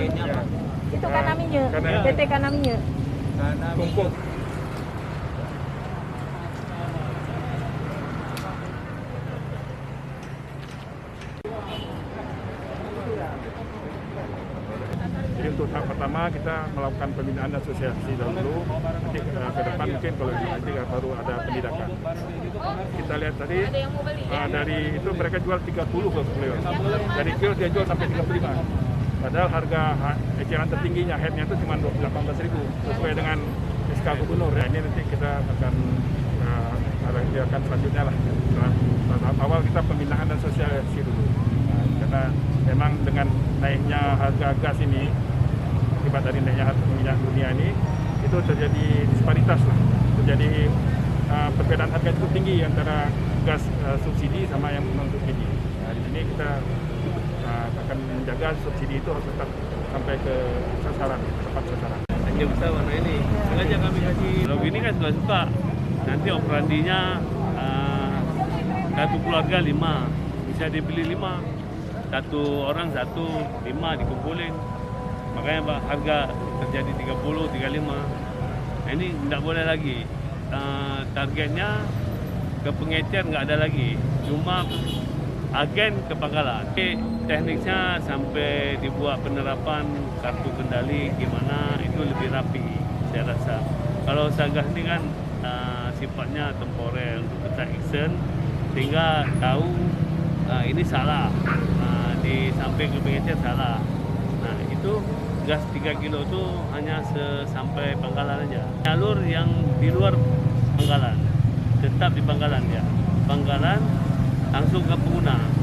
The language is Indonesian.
Agennya apa? Itu Kanaminya, Karena- PT Kanaminya. Karena tumpuk. Jadi untuk tahap pertama kita melakukan pembinaan asosiasi dahulu, nanti ke depan mungkin kalau nanti baru ada penindakan. Kita lihat tadi dari itu mereka jual 30 ke kilo, dari kilo dia jual sampai 35. Padahal harga eceran tertingginya headnya itu cuma 18.000 sesuai dengan SK Gubernur. Ya, ini nanti kita akan akan selanjutnya lah. Tahap awal kita pembinaan dan sosialisasi dulu. Nah, karena memang dengan naiknya harga gas ini, akibat dari naiknya harga minyak dunia ini, itu terjadi disparitas lah. Terjadi perbedaan harga cukup tinggi antara gas subsidi sama yang non subsidi. Nah, di sini kita akan menjaga subsidi itu harus tetap sampai ke sasaran, tepat sasaran. Hanya bisa warna ini, sengaja kami kasih. Kalau gini kan suka-suka, nanti operandinya satu keluarga 5, bisa dibeli 5, satu orang 1, 5 dikumpulin. Makanya Pak, harga terjadi 30, 35. Nah, ini tidak boleh lagi. Targetnya ke pengecer nggak ada lagi, cuma agen ke Pangkalan. Tekniknya sampai dibuat penerapan kartu kendali gimana itu lebih rapi saya rasa. Kalau Satgas ini kan sifatnya temporer untuk kita action sehingga tahu ini salah, sampai ke pengecer salah. Nah itu gas 3 kilo itu hanya sampai Pangkalan aja. Jalur yang di luar Pangkalan tetap di Pangkalan ya. Pangkalan langsung ke pengguna.